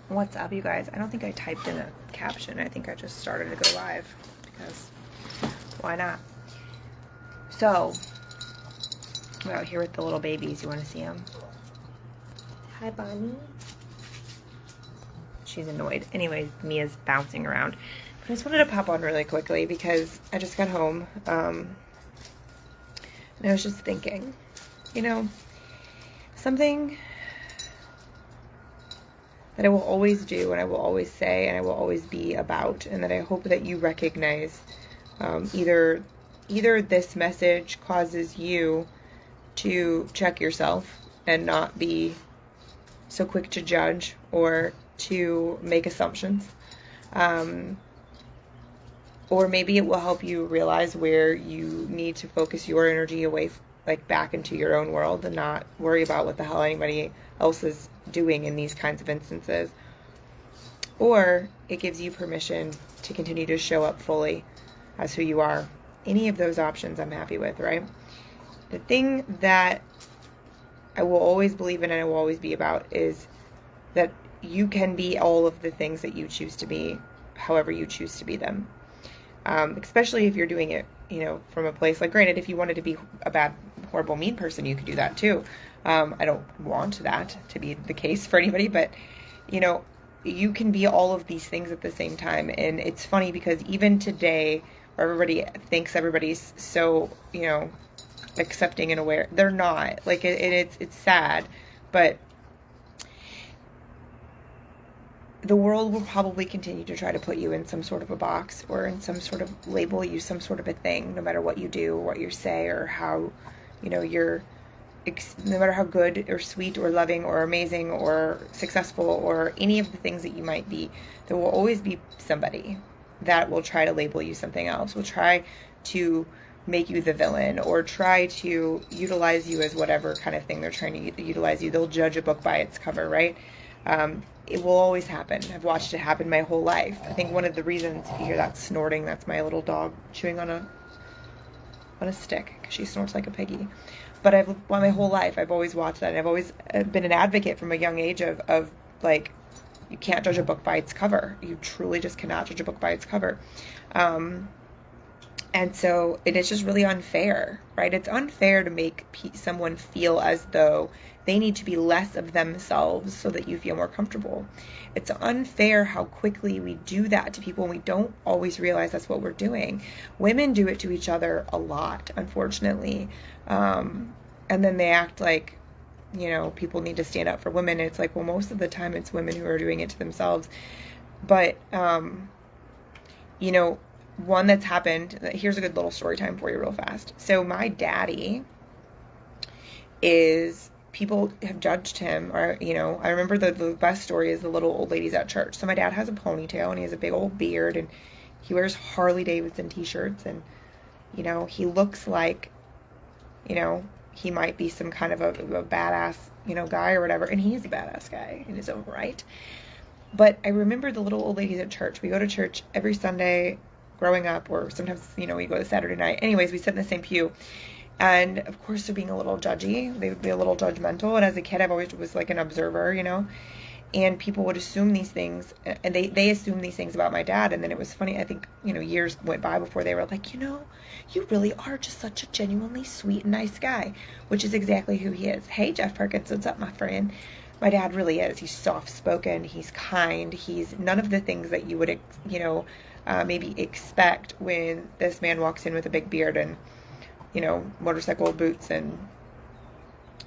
What's up, you guys? I don't think I typed in a caption. I think I just started to go live because why not? So, I'm out here with the little babies. You want to see them? Hi, Bonnie. She's annoyed. Anyway, Mia's bouncing around. But I just wanted to pop on really quickly because I just got home. And I was just thinking, something that I will always do and I will always say and I will always be about, and that I hope that you recognize. Either this message causes you to check yourself and not be so quick to judge or to make assumptions, or maybe it will help you realize where you need to focus your energy away, like back into your own world, and not worry about what the hell anybody else is doing in these kinds of instances. Or it gives you permission to continue to show up fully as who you are. Any of those options I'm happy with, right? The thing that I will always believe in and I will always be about is that you can be all of the things that you choose to be, however you choose to be them. Especially if you're doing it, from a place, like, granted, if you wanted to be a bad, horrible, mean person, you could do that too. I don't want that to be the case for anybody, but, you can be all of these things at the same time. And it's funny because even today, where everybody thinks everybody's so, accepting and aware, they're not. Like, it's sad, but the world will probably continue to try to put you in some sort of a box or in some sort of label you some sort of a thing, no matter what you do, or what you say, or how, you're, no matter how good or sweet or loving or amazing or successful or any of the things that you might be, there will always be somebody that will try to label you something else, will try to make you the villain, or try to utilize you as whatever kind of thing they're trying to utilize you. They'll judge a book by its cover, right? It will always happen. I've watched it happen my whole life. I think one of the reasons, if you hear that snorting, that's my little dog chewing on a stick, because she snorts like a piggy. But my whole life, I've always watched that, and I've always been an advocate from a young age of like, you can't judge a book by its cover. You truly just cannot judge a book by its cover. And so it is just really unfair, right? It's unfair to make someone feel as though they need to be less of themselves so that you feel more comfortable. It's unfair how quickly we do that to people, and we don't always realize that's what we're doing. Women do it to each other a lot, unfortunately. And then they act like, people need to stand up for women. And it's like, well, most of the time it's women who are doing it to themselves. But, one that's happened, here's a good little story time for you real fast. So my daddy people have judged him, or, I remember the best story is the little old ladies at church. So my dad has a ponytail and he has a big old beard, and he wears Harley Davidson t-shirts, and, he looks like, he might be some kind of a badass, guy or whatever. And he's a badass guy in his own right. But I remember the little old ladies at church. We go to church every Sunday growing up, or sometimes, we go to Saturday night. Anyways, we sit in the same pew. And of course, they're being a little judgy. They would be a little judgmental. And as a kid, I've always was like an observer, and people would assume these things, and they assumed these things about my dad. And then it was funny. I think, years went by before they were like, you really are just such a genuinely sweet and nice guy, which is exactly who he is. Hey, Jeff Perkins, what's up, my friend? My dad really is. He's soft-spoken. He's kind. He's none of the things that you would, maybe expect when this man walks in with a big beard and, motorcycle boots and,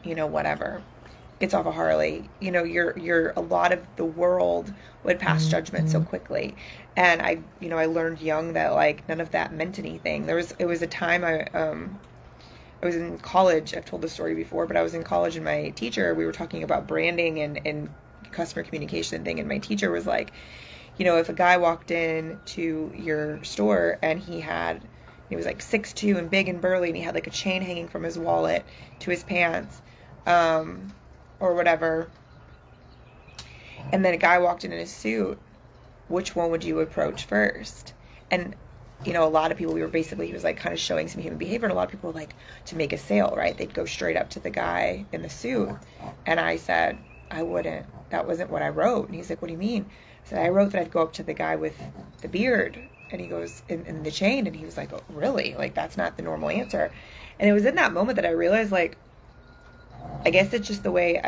whatever. Gets off a Harley. You're a lot of the world would pass judgment so quickly. And I learned young that, like, none of that meant anything. It was a time I was in college. I've told this story before, but I was in college, and my teacher, we were talking about branding and customer communication thing. And my teacher was like, if a guy walked in to your store and he was like 6'2" and big and burly, and he had like a chain hanging from his wallet to his pants, or whatever, and then a guy walked in a suit, which one would you approach first? And, a lot of people, he was like kind of showing some human behavior, and a lot of people were like, to make a sale, right? They'd go straight up to the guy in the suit. And I said, I wouldn't. what I wrote. And he's like, what do you mean? I said, I wrote that I'd go up to the guy with the beard. And he goes, in the chain. And he was like, oh, really? Like, that's not the normal answer. And it was in that moment that I realized, like, I guess it's just the way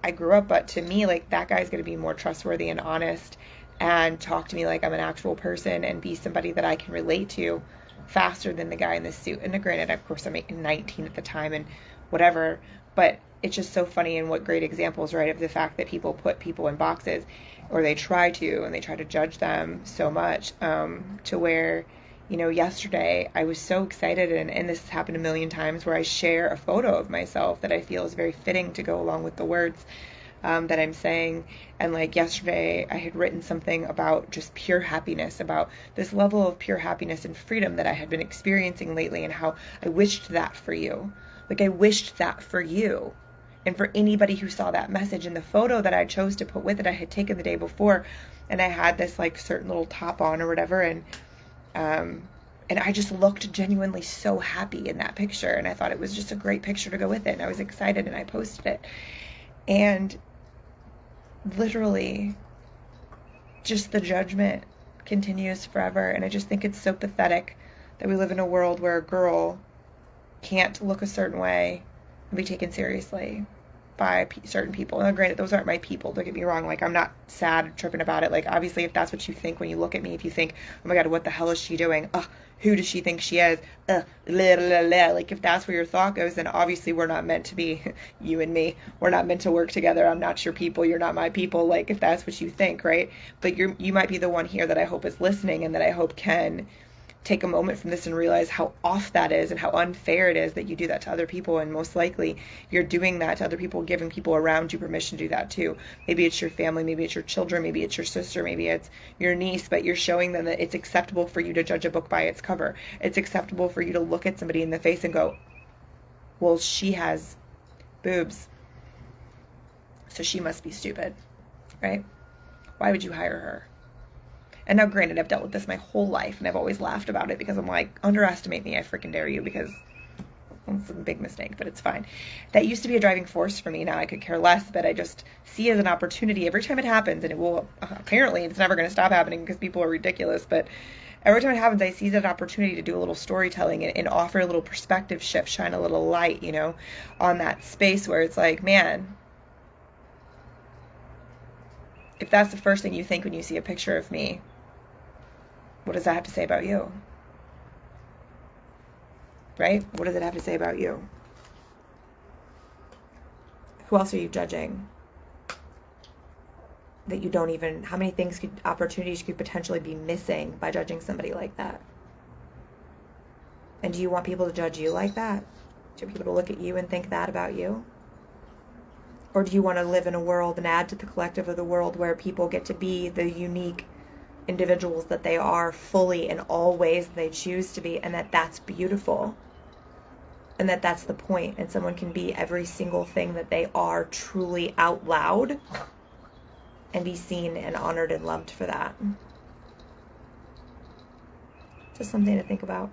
I grew up. But to me, like, that guy's going to be more trustworthy and honest and talk to me like I'm an actual person and be somebody that I can relate to faster than the guy in the suit. And granted, of course, I'm 19 at the time and whatever, but it's just so funny, and what great examples, right, of the fact that people put people in boxes, or they try to, and they try to judge them so much, to where, yesterday I was so excited, and this has happened a million times, where I share a photo of myself that I feel is very fitting to go along with the words that I'm saying. And like yesterday, I had written something about just pure happiness, about this level of pure happiness and freedom that I had been experiencing lately, and how I wished that for you. Like, I wished that for you. And for anybody who saw that message. In the photo that I chose to put with it, I had taken the day before, and I had this like certain little top on or whatever, and I just looked genuinely so happy in that picture, and I thought it was just a great picture to go with it, and I was excited, and I posted it. And literally, just the judgment continues forever. And I just think it's so pathetic that we live in a world where a girl can't look a certain way and be taken seriously by certain people. Now, granted, those aren't my people, don't get me wrong. Like, I'm not sad or tripping about it. Like, obviously, if that's what you think when you look at me, if you think, oh my God, what the hell is she doing? Who does she think she is? Blah, blah, blah. Like, if that's where your thought goes, then obviously we're not meant to be, you and me. We're not meant to work together. I'm not your people. You're not my people. Like, if that's what you think, right? But you might be the one here that I hope is listening, and that I hope can take a moment from this and realize how off that is, and how unfair it is that you do that to other people. And most likely you're doing that to other people, giving people around you permission to do that too. Maybe it's your family, maybe it's your children, maybe it's your sister, maybe it's your niece, but you're showing them that it's acceptable for you to judge a book by its cover. It's acceptable for you to look at somebody in the face and go, well, she has boobs, so she must be stupid, right? Why would you hire her? And now, granted, I've dealt with this my whole life, and I've always laughed about it, because I'm like, underestimate me, I freaking dare you, because it's a big mistake, but it's fine. That used to be a driving force for me. Now I could care less, but I just see it as an opportunity every time it happens, and it will, apparently, it's never going to stop happening because people are ridiculous, but every time it happens, I see that opportunity to do a little storytelling and offer a little perspective shift, shine a little light, on that space where it's like, man, if that's the first thing you think when you see a picture of me, what does that have to say about you? Right? What does it have to say about you? Who else are you judging? That you don't even, how many opportunities you could potentially be missing by judging somebody like that? And do you want people to judge you like that? Do you want people to look at you and think that about you? Or do you want to live in a world and add to the collective of the world where people get to be the unique individuals that they are fully in all ways they choose to be, and that's beautiful, and that's the point, and someone can be every single thing that they are truly out loud and be seen and honored and loved for that. Just something to think about,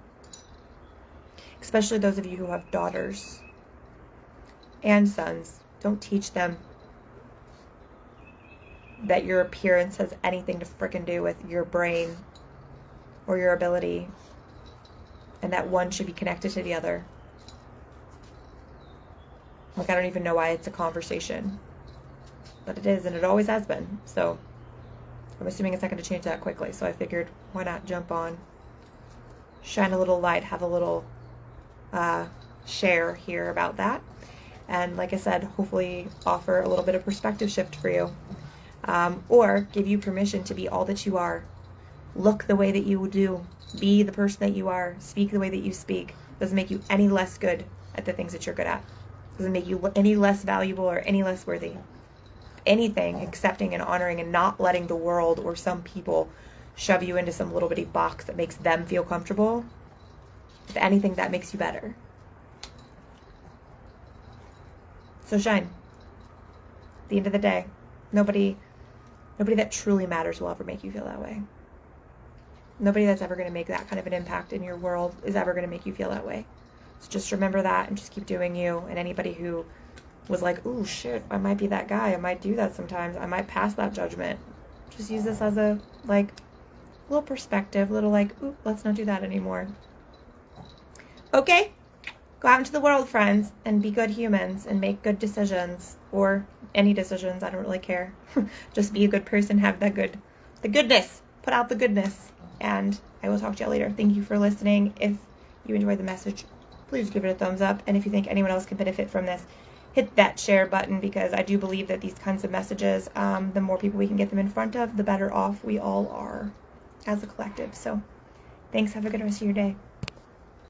especially those of you who have daughters and sons. Don't teach them that your appearance has anything to frickin' do with your brain or your ability, and that one should be connected to the other. Like, I don't even know why it's a conversation, but it is, and it always has been. So I'm assuming it's not going to change that quickly. So I figured, why not jump on, shine a little light, have a little share here about that. And like I said, hopefully offer a little bit of perspective shift for you. Or give you permission to be all that you are. Look the way that you do. Be the person that you are. Speak the way that you speak. Doesn't make you any less good at the things that you're good at. Doesn't make you any less valuable or any less worthy. Anything, accepting and honoring and not letting the world or some people shove you into some little bitty box that makes them feel comfortable. If anything, that makes you better. So shine. At the end of the day, nobody that truly matters will ever make you feel that way. Nobody that's ever going to make that kind of an impact in your world is ever going to make you feel that way. So just remember that and just keep doing you. And anybody who was like, ooh, shit, I might be that guy. I might do that sometimes. I might pass that judgment. Just use this as a, like, little perspective, little like, ooh, let's not do that anymore. Okay? Go out into the world, friends, and be good humans and make good decisions, or any decisions. I don't really care. Just be a good person, have the goodness, put out the goodness. And I will talk to you later. Thank you for listening. If you enjoyed the message, please give it a thumbs up. And if you think anyone else can benefit from this, hit that share button, because I do believe that these kinds of messages, the more people we can get them in front of, the better off we all are as a collective. So thanks. Have a good rest of your day.